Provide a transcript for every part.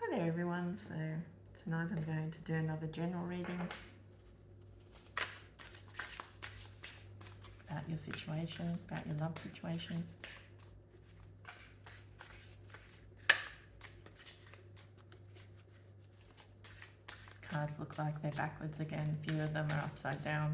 Hi there everyone, so tonight I'm going to do another general reading about your situation, about your love situation. These cards look like they're backwards again, a few of them are upside down.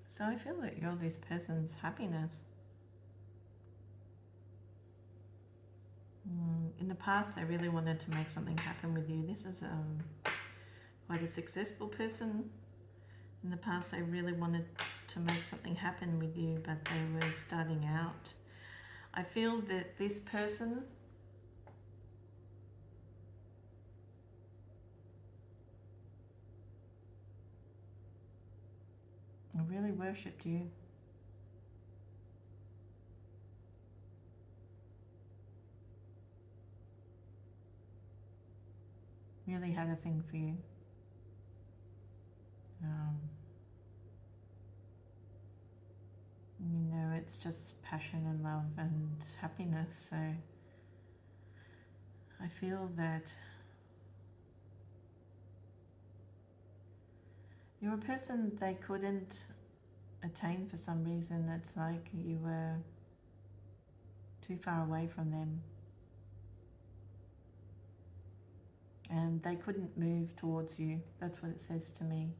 So I feel that you're this person's happiness. In the past, they really wanted to make something happen with you. This is quite a successful person. In the past, they really wanted to make something happen with you, but they were starting out. I feel that this person really worshipped you. Really had a thing for you. It's just passion and love and happiness. So I feel that you're a person they couldn't attain for some reason. It's like you were too far away from them. And they couldn't move towards you. That's what it says to me.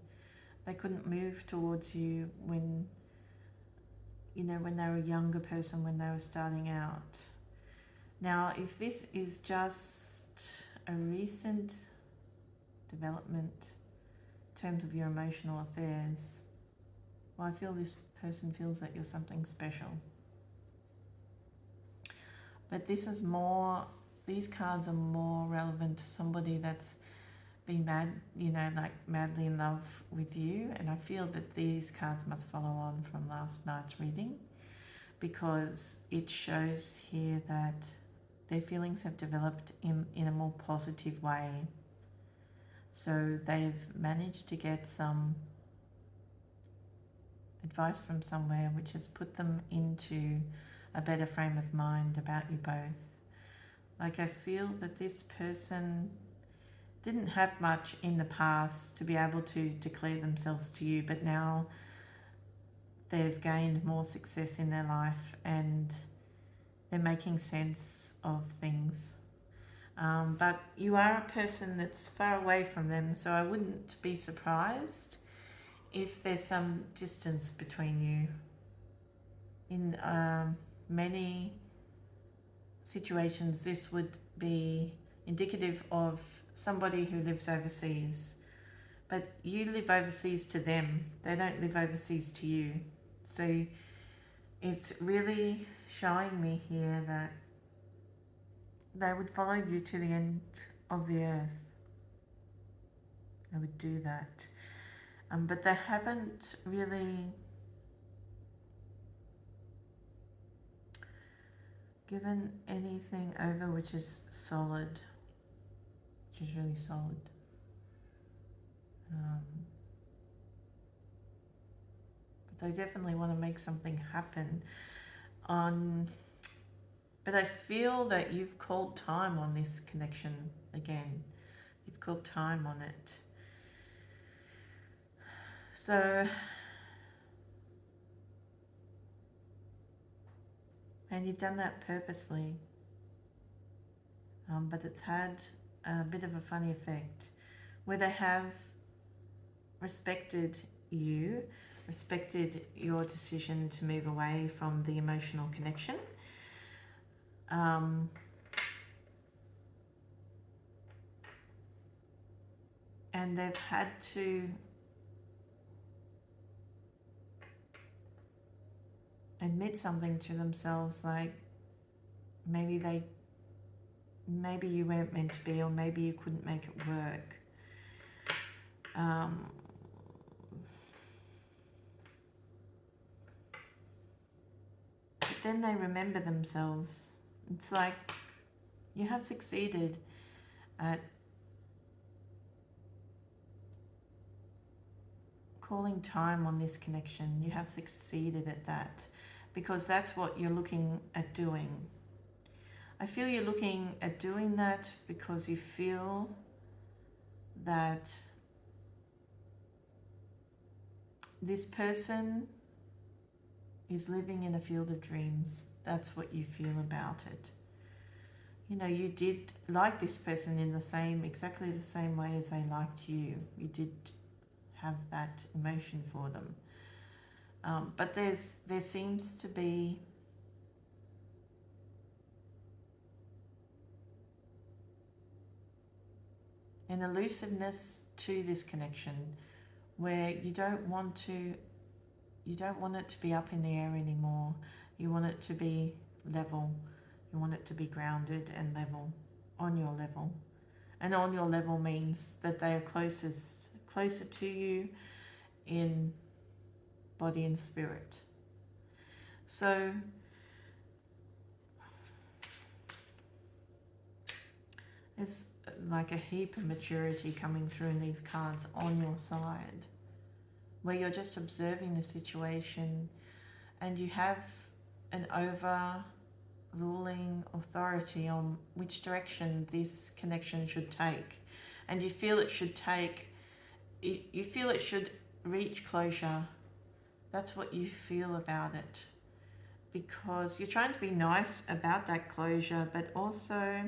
They couldn't move towards you when they were a younger person, when they were starting out. Now, if this is just a recent development in terms of your emotional affairs, well, I feel this person feels that you're something special. But these cards are more relevant to somebody that's been madly in love with you. And I feel that these cards must follow on from last night's reading, because it shows here that their feelings have developed in a more positive way. So they've managed to get some advice from somewhere which has put them into a better frame of mind about you both. Like, I feel that this person didn't have much in the past to be able to declare themselves to you, but now they've gained more success in their life and they're making sense of things. But you are a person that's far away from them, so I wouldn't be surprised if there's some distance between you. In many situations, this would be indicative of somebody who lives overseas, but you live overseas to them. They don't live overseas to you. So it's really showing me here that they would follow you to the end of the earth. They would do that. But they haven't really given anything over which is solid, which is really solid. But they definitely want to make something happen. But I feel that you've called time on this connection again. You've called time on it. So, and you've done that purposely. But it's had a bit of a funny effect where they have respected you, respected your decision to move away from the emotional connection. And they've had to admit something to themselves, like maybe you weren't meant to be, or maybe you couldn't make it work. But then they remember themselves. It's like you have succeeded at calling time on this connection. You have succeeded at that, because that's what you're looking at doing. I feel you're looking at doing that because you feel that this person is living in a field of dreams. That's what you feel about it. You know, you did like this person in exactly the same way as they liked you. You did have that emotion for them. But there seems to be an elusiveness to this connection, where you don't want it to be up in the air anymore. You want it to be level. You want it to be grounded and level, on your level. And on your level means that they are closer to you in body and spirit. So there's like a heap of maturity coming through in these cards on your side, where you're just observing the situation and you have an overruling authority on which direction this connection should take. And you feel it should reach closure. That's what you feel about it, because you're trying to be nice about that closure, but also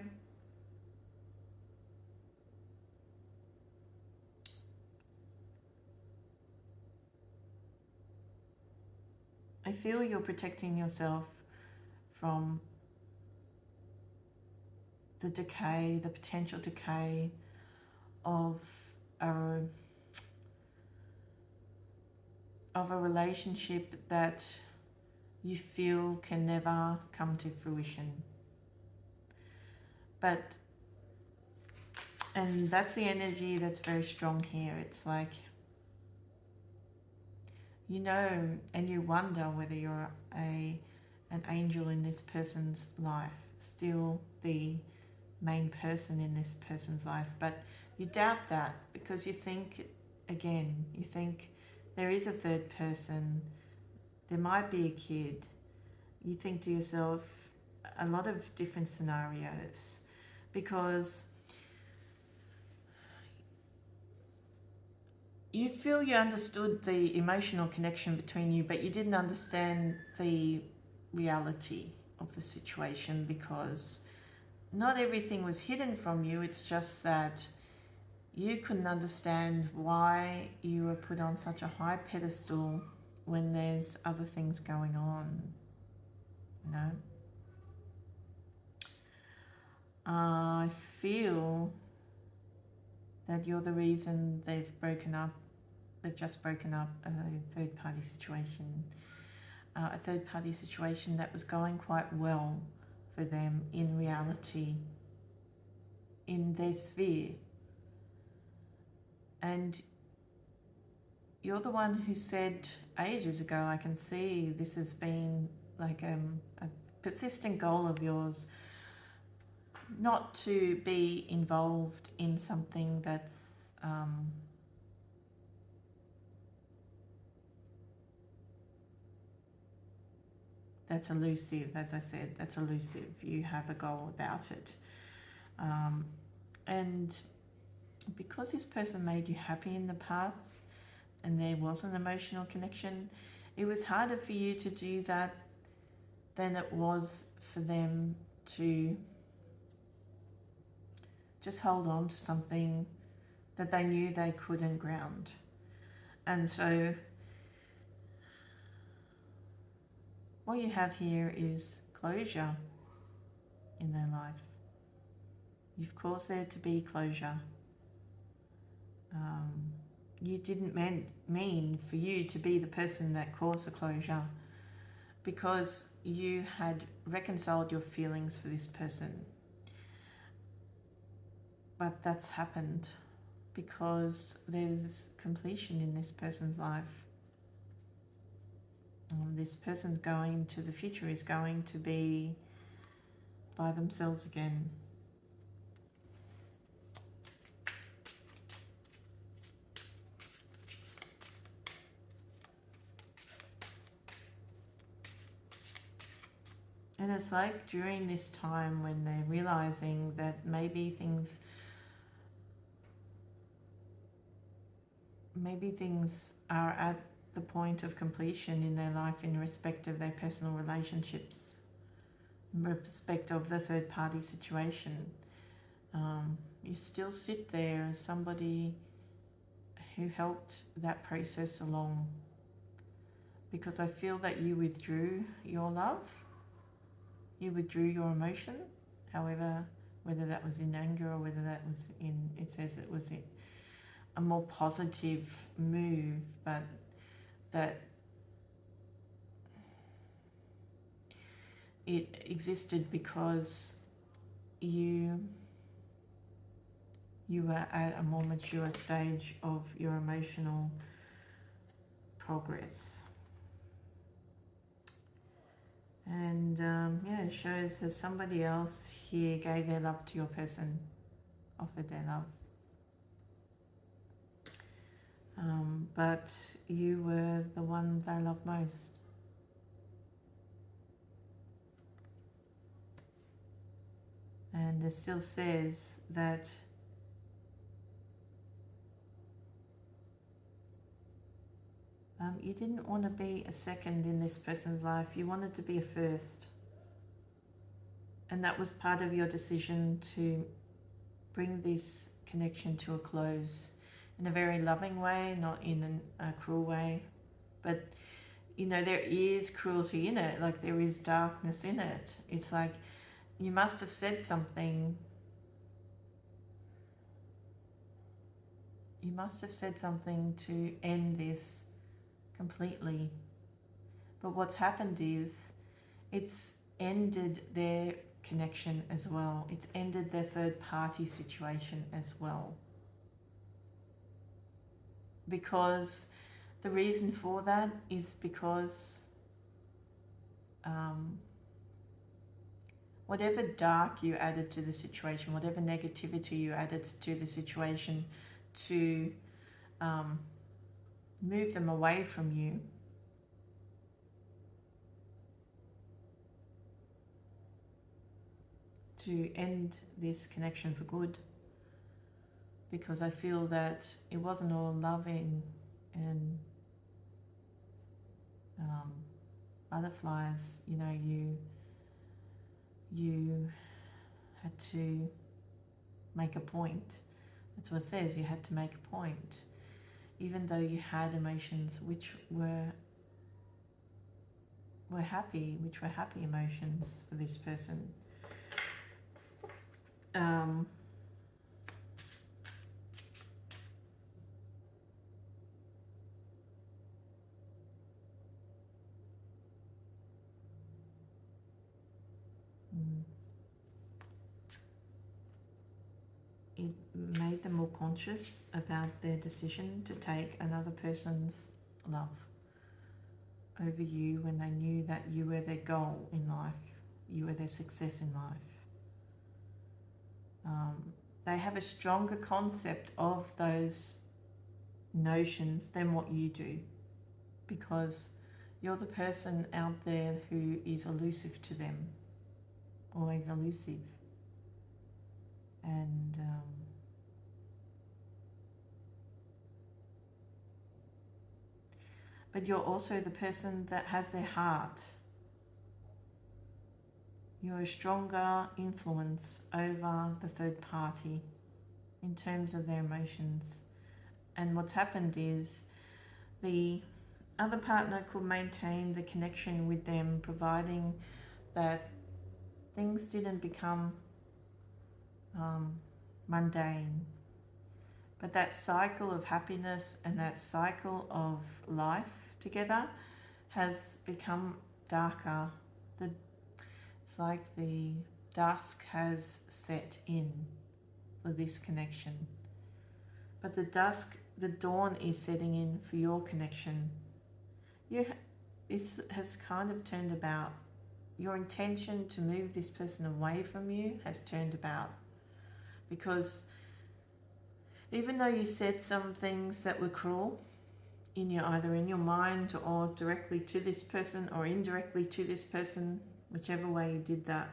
I feel you're protecting yourself from the decay, the potential decay of a relationship that you feel can never come to fruition. And that's the energy that's very strong here. It's like, you know, and you wonder whether you're an angel in this person's life, still the main person in this person's life, but you doubt that because you think there is a third person, there might be a kid. You think to yourself a lot of different scenarios, because you feel you understood the emotional connection between you, but you didn't understand the reality of the situation, because not everything was hidden from you. It's just that you couldn't understand why you were put on such a high pedestal when there's other things going on, you know. I feel that you're the reason they've just broken up a third-party situation. A third-party situation that was going quite well for them in reality, in their sphere. And you're the one who said ages ago, I can see this has been like a persistent goal of yours, not to be involved in something that's elusive. As I said, that's elusive. You have a goal about it. And because this person made you happy in the past and there was an emotional connection, it was harder for you to do that than it was for them to just hold on to something that they knew they couldn't ground. And so What you have here is closure in their life. You've caused there to be closure. You didn't mean for you to be the person that caused the closure, because you had reconciled your feelings for this person. But that's happened because there's completion in this person's life. This person's going to the future is going to be by themselves again. And it's like during this time when they're realizing that maybe things are at the point of completion in their life in respect of their personal relationships, in respect of the third party situation. You still sit there as somebody who helped that process along, because I feel that you withdrew your love, you withdrew your emotion, however, whether that was in anger or whether that was in, it says it was in a more positive move, but that it existed because you were at a more mature stage of your emotional progress. And it shows that somebody else here gave their love to your person, offered their love. But you were the one they loved most. And it still says that you didn't want to be a second in this person's life. You wanted to be a first. And that was part of your decision to bring this connection to a close in a very loving way, not in a cruel way. But, there is cruelty in it, like there is darkness in it. It's like you must have said something. You must have said something to end this completely. But what's happened is it's ended their connection as well. It's ended their third party situation as well. Because the reason for that is because whatever dark you added to the situation, whatever negativity you added to the situation to move them away from you, to end this connection for good, because I feel that it wasn't all loving and butterflies. You had to make a point. That's what it says, you had to make a point, even though you had emotions which were happy, which were happy emotions for this person. It made them more conscious about their decision to take another person's love over you when they knew that you were their goal in life, you were their success in life. They have a stronger concept of those notions than what you do, because you're the person out there who is elusive to them, always elusive. And but you're also the person that has their heart. You're a stronger influence over the third party in terms of their emotions. And what's happened is the other partner could maintain the connection with them, providing that things didn't become mundane. But that cycle of happiness and that cycle of life together has become darker. It's like the dusk has set in for this connection. But the dawn is setting in for your connection. This has kind of turned about. Your intention to move this person away from you has turned about. Because even though you said some things that were cruel, either in your mind or directly to this person or indirectly to this person, whichever way you did that,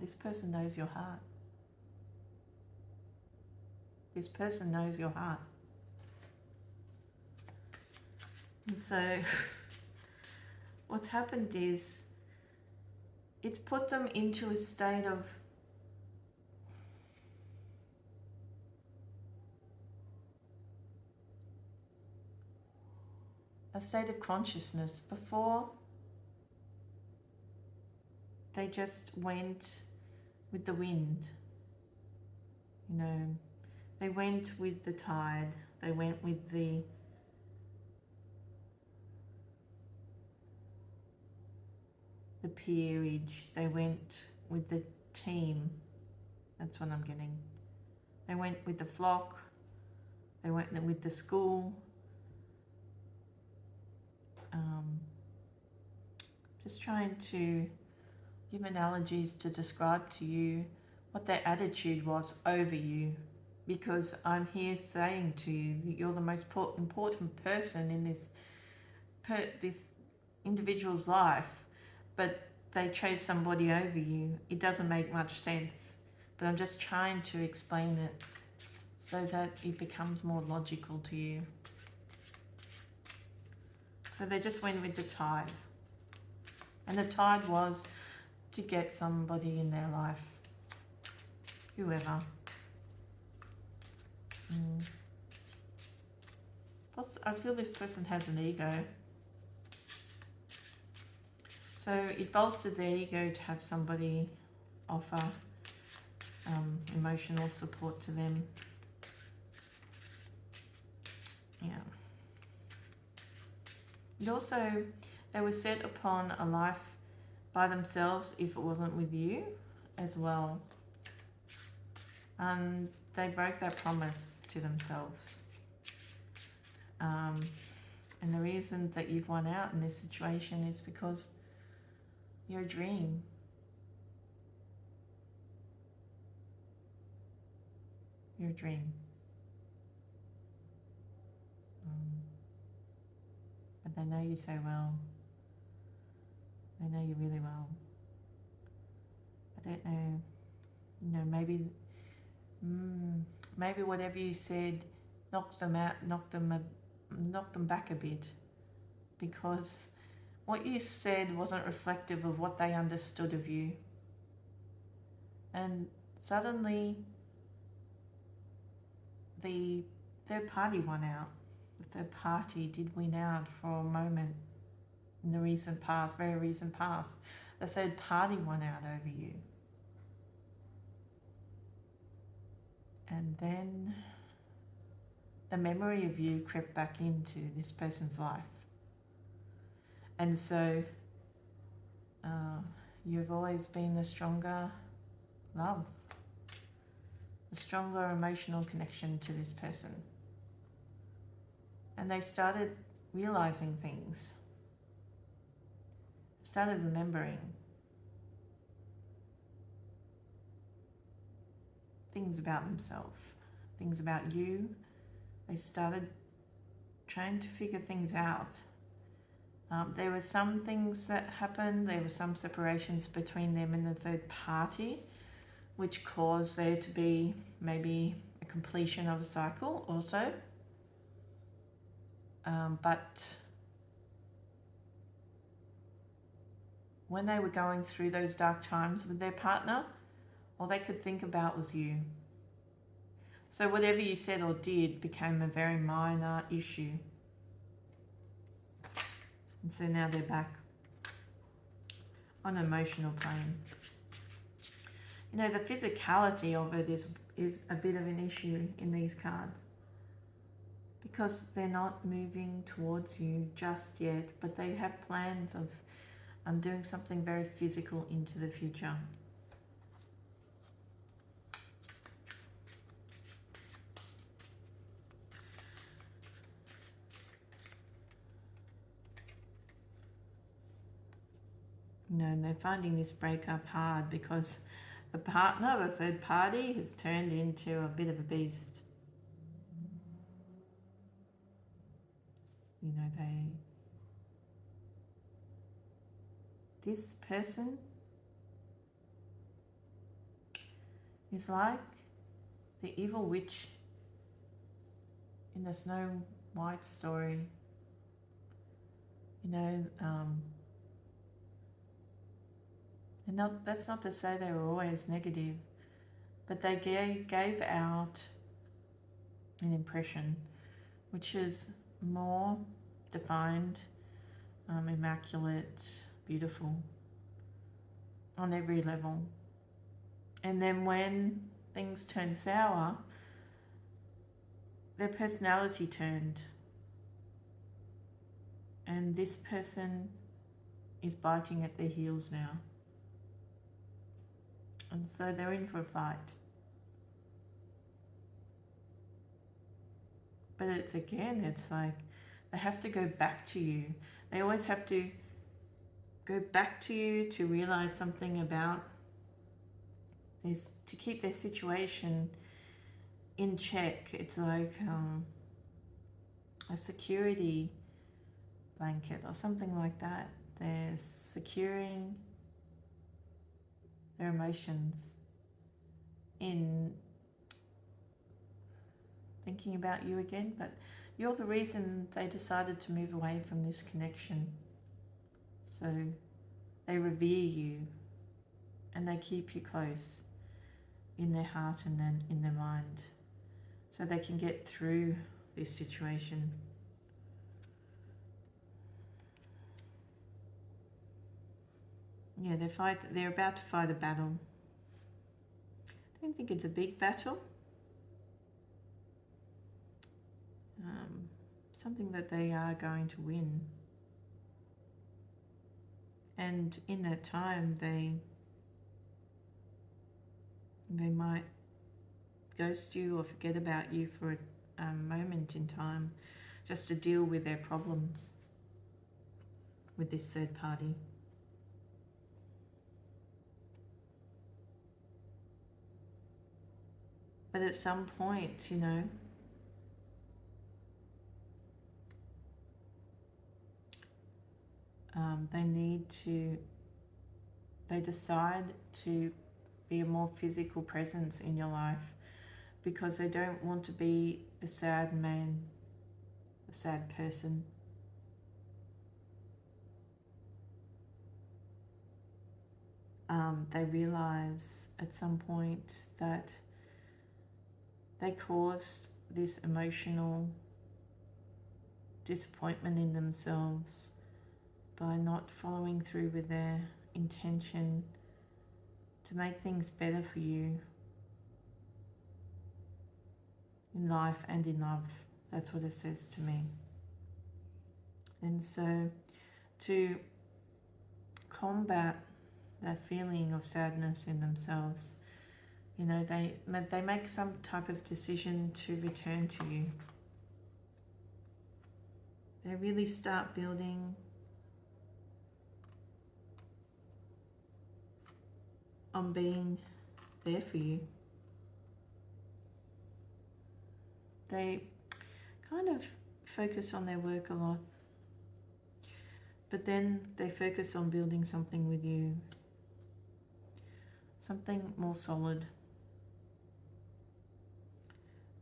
this person knows your heart. This person knows your heart. And so what's happened is it's put them into a state of consciousness. Before, they just went with the wind. They went with the tide. They went with the peerage. They went with the team. That's what I'm getting. They went with the flock. They went with the school. Just trying to give analogies to describe to you what their attitude was over you, because I'm here saying to you that you're the most important person in this individual's life, but they chose somebody over you. It doesn't make much sense, but I'm just trying to explain it so that it becomes more logical to you. So they just went with the tide. And the tide was to get somebody in their life, whoever. Plus, I feel this person has an ego. So it bolstered their ego to have somebody offer emotional support to them. Yeah. And also, they were set upon a life by themselves if it wasn't with you as well. And they broke that promise to themselves. And the reason that you've won out in this situation is because you're a dream. You're a dream. But they know you so well. They know you really well. I don't know. Maybe whatever you said knocked them out, knocked them back a bit, because what you said wasn't reflective of what they understood of you. And suddenly the third party won out. The third party did win out for a moment in the recent past, very recent past. The third party won out over you. And then the memory of you crept back into this person's life. And so you've always been the stronger love, the stronger emotional connection to this person. And they started realizing things, started remembering things about themselves, things about you. They started trying to figure things out. There were some things that happened. There were some separations between them and the third party, which caused there to be maybe a completion of a cycle also. But when they were going through those dark times with their partner, all they could think about was you. So whatever you said or did became a very minor issue. And so now they're back on an emotional plane. You know, the physicality of it is a bit of an issue in these cards, because they're not moving towards you just yet, but they have plans of doing something very physical into the future. You know, and they're finding this breakup hard because the partner, the third party, has turned into a bit of a beast. You know, this person is like the evil witch in the Snow White story. You know, and that's not to say they were always negative, but they gave out an impression which is more defined, immaculate, beautiful on every level. And then when things turned sour, their personality turned. And this person is biting at their heels now. And so they're in for a fight. But it's like they have to go back to you. They always have to go back to you to realize something about this, to keep their situation in check. It's like a security blanket or something like that. They're securing their emotions in thinking about you again, but you're the reason they decided to move away from this connection. So they revere you and they keep you close in their heart and then in their mind, so they can get through this situation. Yeah, they're about to fight a battle. I don't think it's a big battle. Something that they are going to win. And in that time, they might ghost you or forget about you for a moment in time, just to deal with their problems with this third party. But at some point, you know, they decide to be a more physical presence in your life, because they don't want to be the sad man, the sad person. They realize at some point that they caused this emotional disappointment in themselves by not following through with their intention to make things better for you in life and in love. That's what it says to me. And so to combat that feeling of sadness in themselves, you know, they make some type of decision to return to you. They really start building on being there for you. They kind of focus on their work a lot, but then they focus on building something with you, something more solid.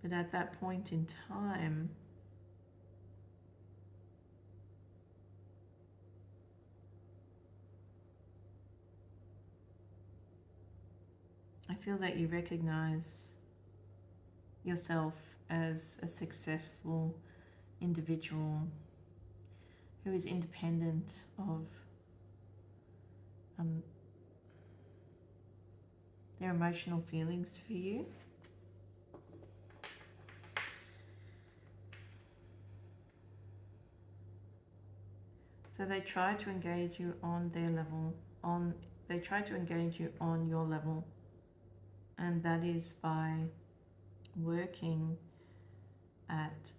But at that point in time, I feel that you recognize yourself as a successful individual who is independent of their emotional feelings for you. So they try to engage you on their level, they try to engage you on your level, and that is by working at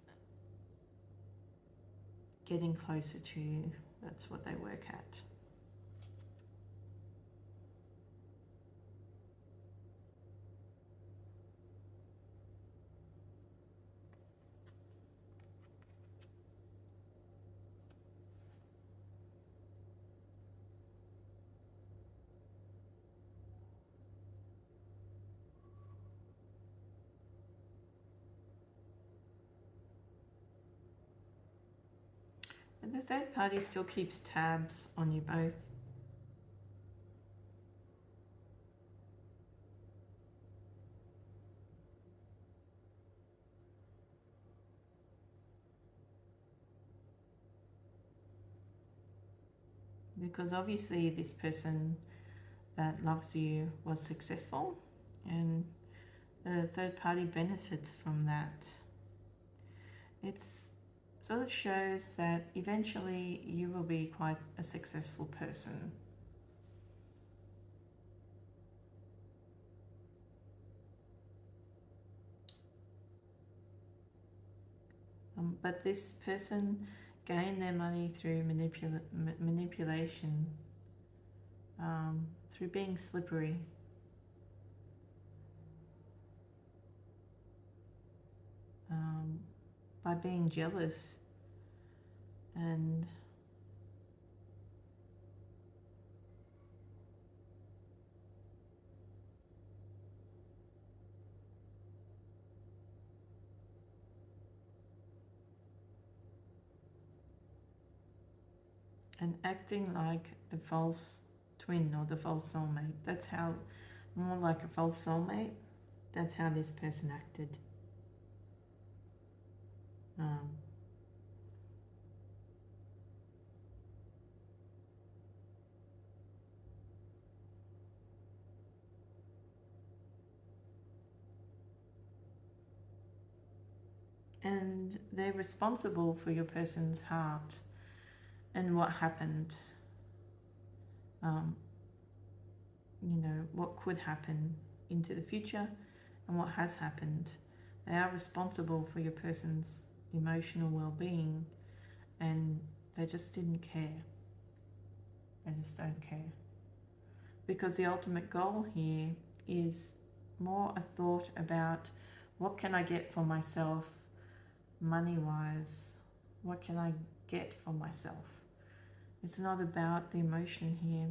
getting closer to you. That's what they work at. But the third party still keeps tabs on you both. Because obviously this person that loves you was successful, and the third party benefits from that. It sort of shows that eventually you will be quite a successful person. But this person gained their money through manipulation, through being slippery. By being jealous and acting like the false twin or the false soulmate. That's how, more like a false soulmate, that's how this person acted. And they're responsible for your person's heart and what happened. What could happen into the future and what has happened. They are responsible for your person's emotional well-being, and they just didn't care. They just don't care. Because the ultimate goal here is more a thought about what can I get for myself money-wise? What can I get for myself? It's not about the emotion here.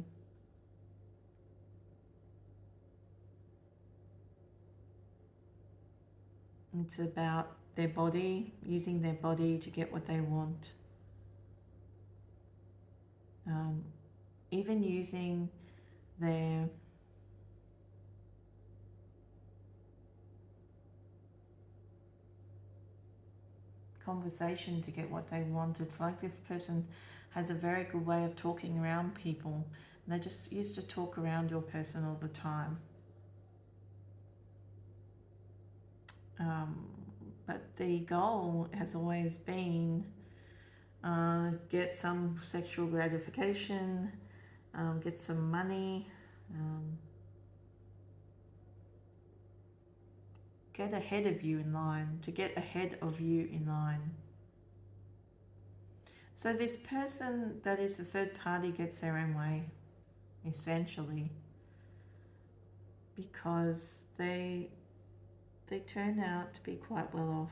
It's about their body, using their body to get what they want. Even using their conversation to get what they want. It's like this person has a very good way of talking around people. And they just used to talk around your person all the time. But the goal has always been get some sexual gratification, get some money, get ahead of you in line, to get ahead of you in line. So this person that is the third party gets their own way, essentially, because they turn out to be quite well off.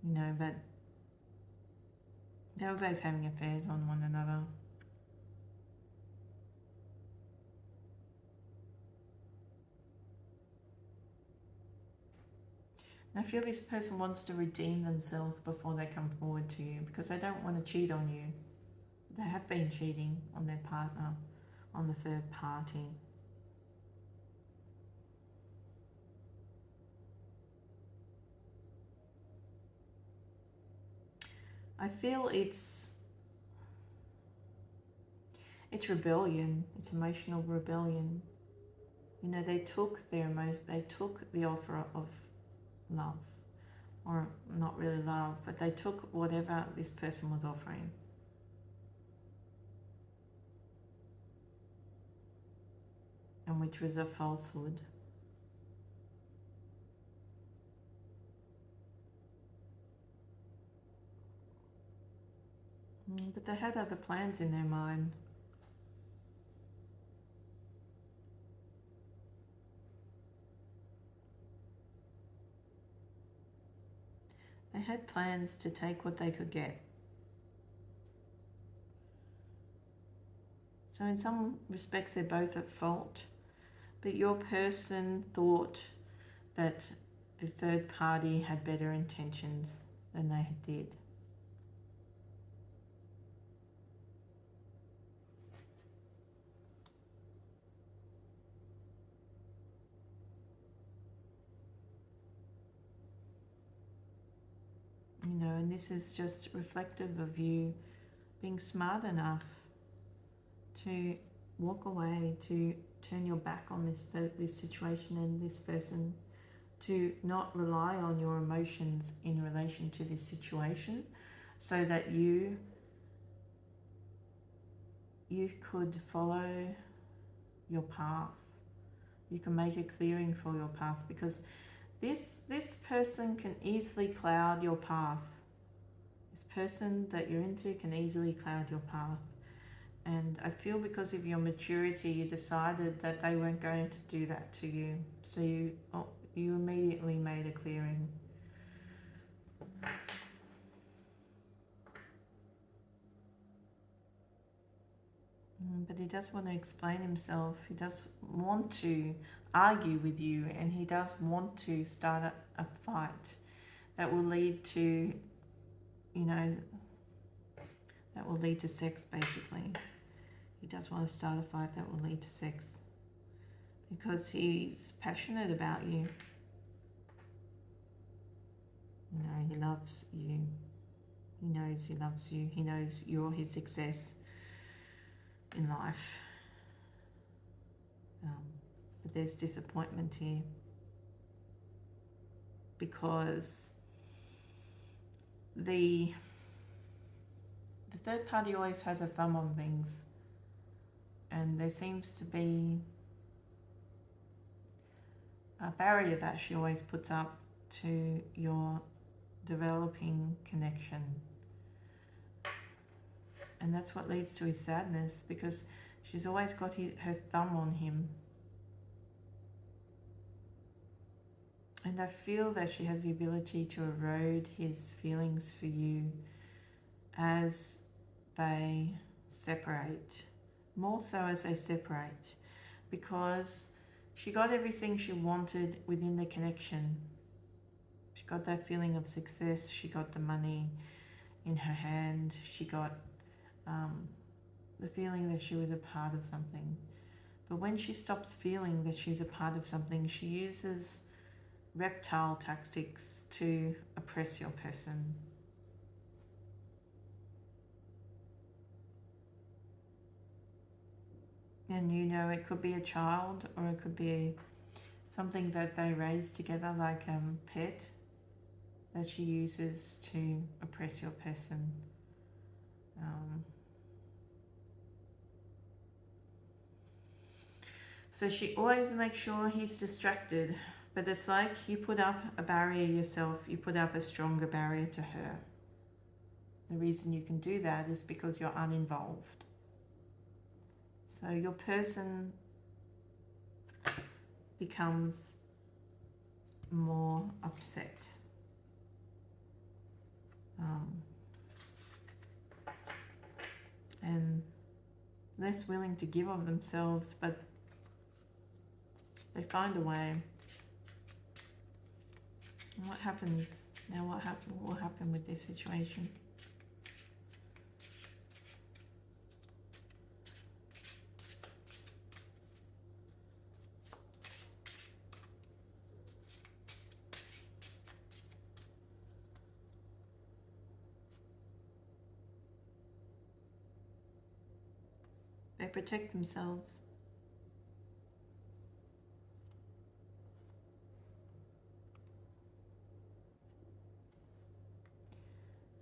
but they were both having affairs on one another. And I feel this person wants to redeem themselves before they come forward to you, because they don't want to cheat on you. They have been cheating on their partner, on the third party. I feel it's rebellion. It's emotional rebellion. They took they took the offer of love, or not really love, but they took whatever this person was offering. And which was a falsehood. But they had other plans in their mind. They had plans to take what they could get. So in some respects they're both at fault, but your person thought that the third party had better intentions than they did. And this is just reflective of you being smart enough to walk away, to turn your back on this situation and this person, to not rely on your emotions in relation to this situation, so that you could follow your path. You can make a clearing for your path, because this person can easily cloud your path. This person that you're into can easily cloud your path. And I feel because of your maturity, you decided that they weren't going to do that to you. So you immediately made a clearing. But he does want to explain himself. He does want to argue with you, and he does want to start a fight that will lead to, that will lead to sex, basically. He does want to start a fight that will lead to sex, because he's passionate about you. He loves you. He knows he loves you. He knows you're his success in life. But there's disappointment here, because the third party always has a thumb on things, and there seems to be a barrier that she always puts up to your developing connection. And that's what leads to his sadness, because she's always got her thumb on him. And I feel that she has the ability to erode his feelings for you as they separate. More so as they separate, because she got everything she wanted within the connection. She got that feeling of success. She got the money in her hand. She got the feeling that she was a part of something. But when she stops feeling that she's a part of something, she uses reptile tactics to oppress your person. And it could be a child, or it could be something that they raise together, like a pet, that she uses to oppress your person. So she always makes sure he's distracted, but it's like you put up a barrier yourself, you put up a stronger barrier to her. The reason you can do that is because you're uninvolved. So your person becomes more upset. less willing to give of themselves, but they find a way. And what happens now? What will happen with this situation? They protect themselves.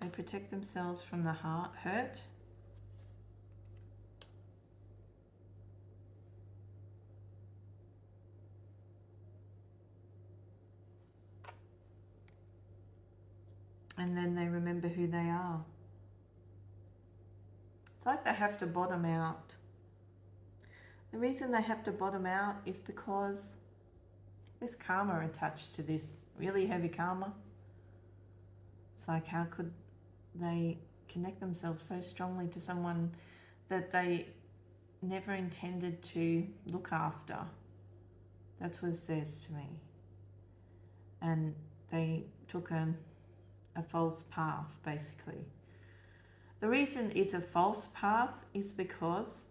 They protect themselves from the hurt. And then they remember who they are. It's like they have to bottom out. The reason they have to bottom out is because there's karma attached to this, really heavy karma. It's like, how could they connect themselves so strongly to someone that they never intended to look after? That's what it says to me. And they took a false path, basically. The reason it's a false path is because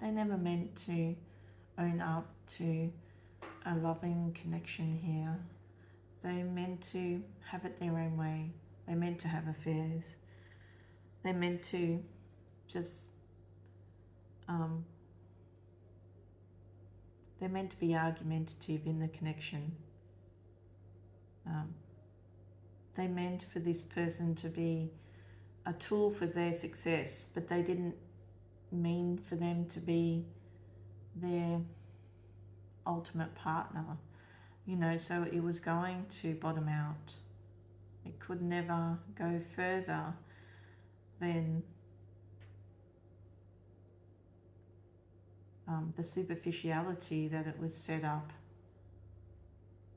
they never meant to own up to a loving connection here. They meant to have it their own way. They meant to have affairs. They meant to just, they're meant to be argumentative in the connection. They meant for this person to be a tool for their success, but they didn't mean for them to be their ultimate partner, you know, so it was going to bottom out. It could never go further than the superficiality that it was set up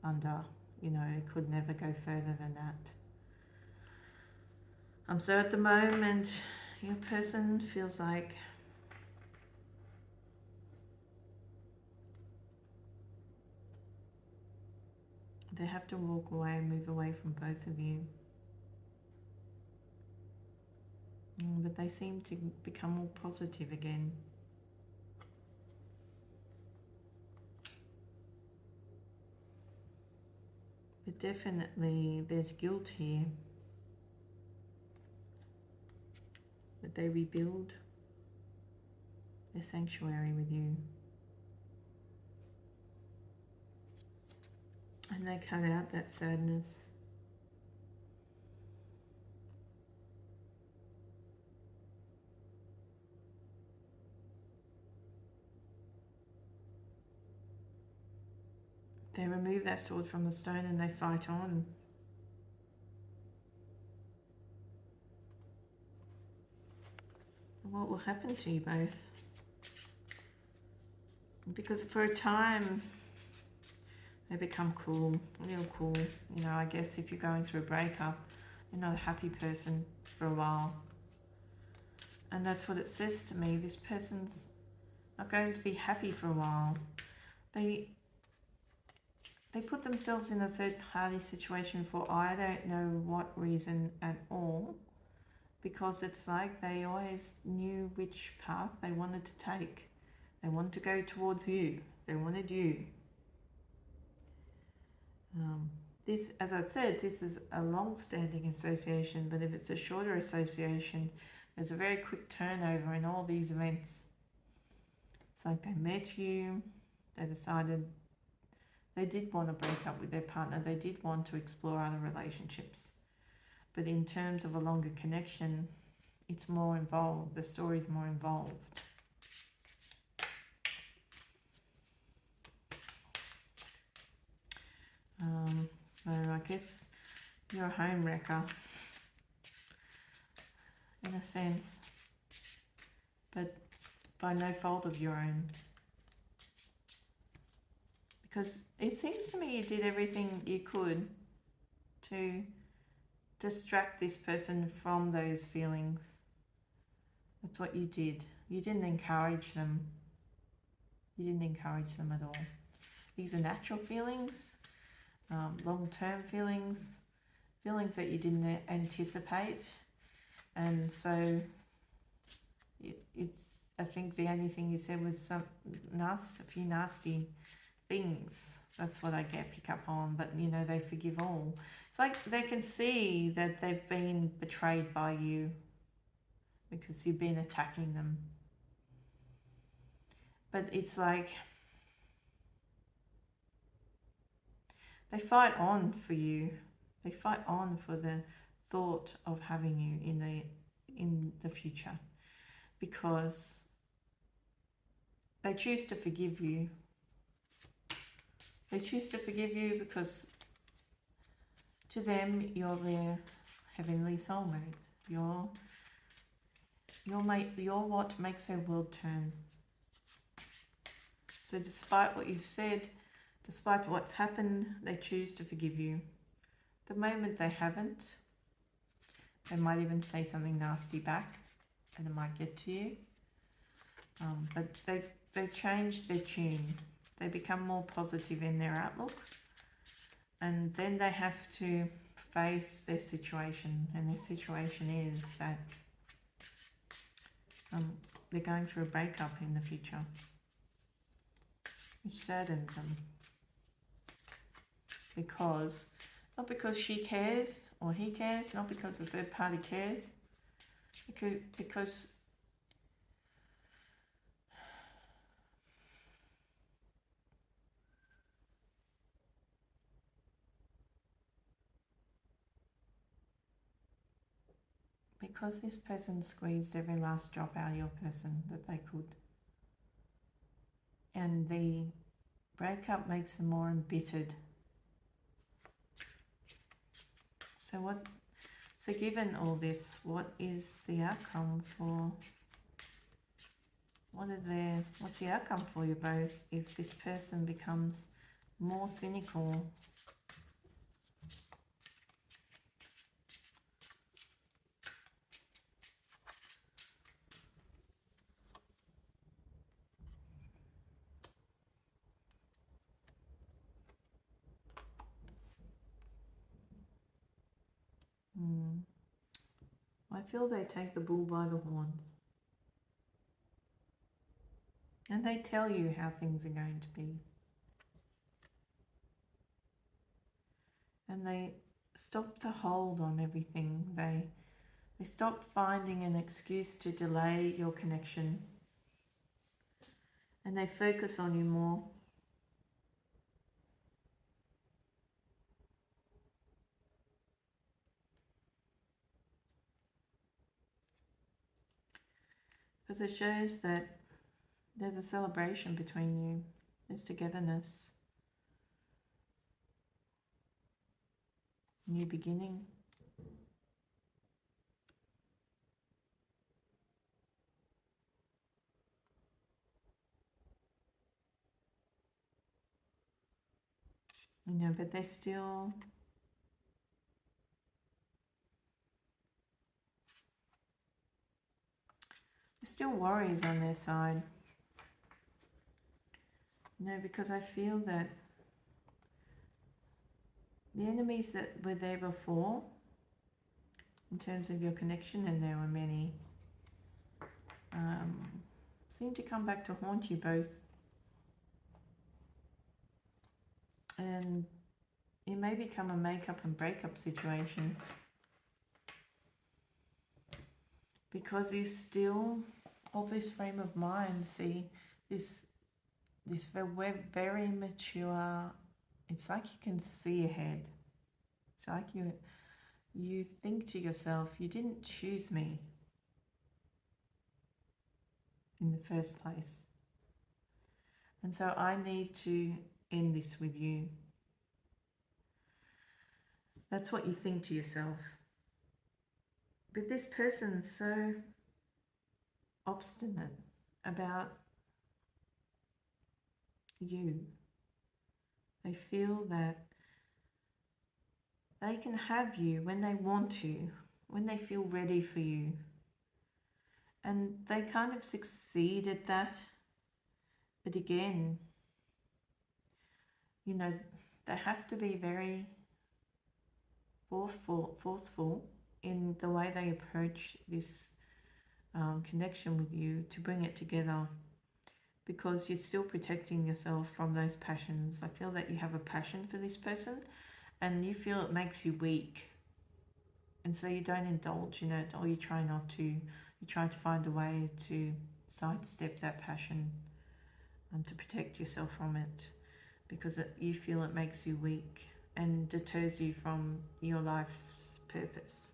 under. You know, it could never go further than that. So at the moment, your person feels like they have to walk away and move away from both of you. But they seem to become more positive again. But definitely there's guilt here. That they rebuild their sanctuary with you. And they cut out that sadness. They remove that sword from the stone and they fight on. What will happen to you both? Because for a time, they become cool, real cool. You know, I guess if you're going through a breakup, you're not a happy person for a while. And that's what it says to me. This person's not going to be happy for a while. They put themselves in a third party situation for I don't know what reason at all. Because it's like they always knew which path they wanted to take. They wanted to go towards you. They wanted you. This, as I said, this is a long-standing association, but if it's a shorter association, there's a very quick turnover in all these events. It's like they met you, they decided they did want to break up with their partner, they did want to explore other relationships. But in terms of a longer connection, it's more involved, the story's more involved. So I guess you're a home wrecker, in a sense, but by no fault of your own. Because it seems to me you did everything you could to distract this person from those feelings. That's what you did. You didn't encourage them. You didn't encourage them at all. These are natural feelings, long-term feelings, feelings that you didn't anticipate. And so it's, I think the only thing you said was a few nasty things. That's what I pick up on. But, you know, they forgive all. It's like they can see that they've been betrayed by you because you've been attacking them. But it's like they fight on for you. They fight on for the thought of having you in the future, because they choose to forgive you. They choose to forgive you because to them you're their heavenly soulmate. You're what makes their world turn. So despite what you've said, despite what's happened, they choose to forgive you. The moment they haven't, they might even say something nasty back, and it might get to you. But they change their tune. They become more positive in their outlook, and then they have to face their situation. And their situation is that they're going through a breakup in the future, which saddens them. Not because she cares or he cares, not because the third party cares, because this person squeezed every last drop out of your person that they could. And the breakup makes them more embittered. So given all this, what is the outcome for, what's the outcome for you both if this person becomes more cynical? I feel they take the bull by the horns. And they tell you how things are going to be. And they stop the hold on everything. They stop finding an excuse to delay your connection. And they focus on you more. Because it shows that there's a celebration between you. There's togetherness. New beginning. You know, but there's still worries on their side. You know, because I feel that the enemies that were there before, in terms of your connection, and there were many, seem to come back to haunt you both. And it may become a make-up and break-up situation, because you still, of this frame of mind, see this very mature. It's like you can see ahead. It's like you think to yourself, you didn't choose me in the first place, and so I need to end this with you. That's what you think to yourself. But this person's so obstinate about you. They feel that They can have you when they want to, when they feel ready for you. And they kind of succeed at that. But again, you know, they have to be very forceful in the way they approach this connection with you to bring it together, because you're still protecting yourself from those passions. I feel that you have a passion for this person and you feel it makes you weak, and so you don't indulge in it, or you try not to. You try to find a way to sidestep that passion and to protect yourself from it, because you feel it makes you weak and deters you from your life's purpose.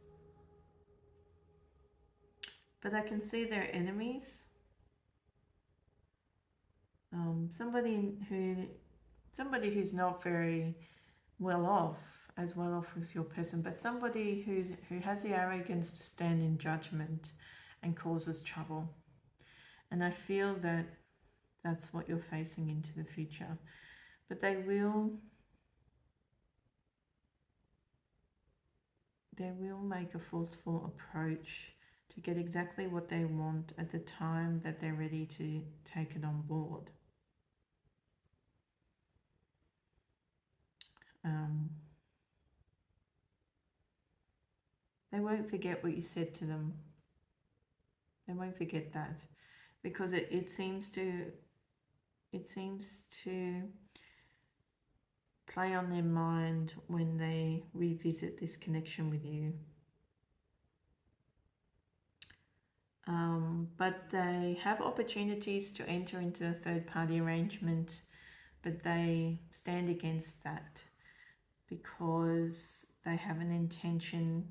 But I can see their enemies. Somebody who's not very well off as your person, but somebody who has the arrogance to stand in judgment and causes trouble. And I feel that that's what you're facing into the future. But they will make a forceful approach to get exactly what they want at the time that they're ready to take it on board. They won't forget what you said to them. They won't forget that, because it seems to play on their mind when they revisit this connection with you. But they have opportunities to enter into a third-party arrangement, but they stand against that because they have an intention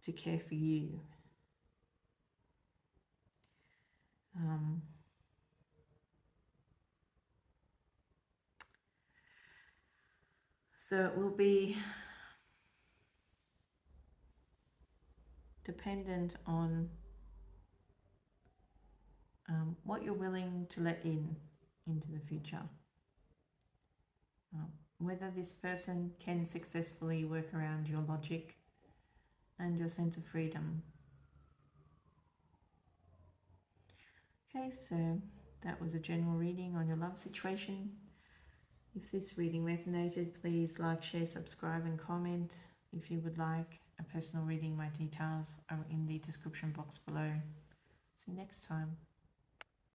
to care for you. So it will be dependent on what you're willing to let into the future. Whether this person can successfully work around your logic and your sense of freedom. Okay, so that was a general reading on your love situation. If this reading resonated, please like, share, subscribe and comment. If you would like a personal reading, my details are in the description box below. See you next time.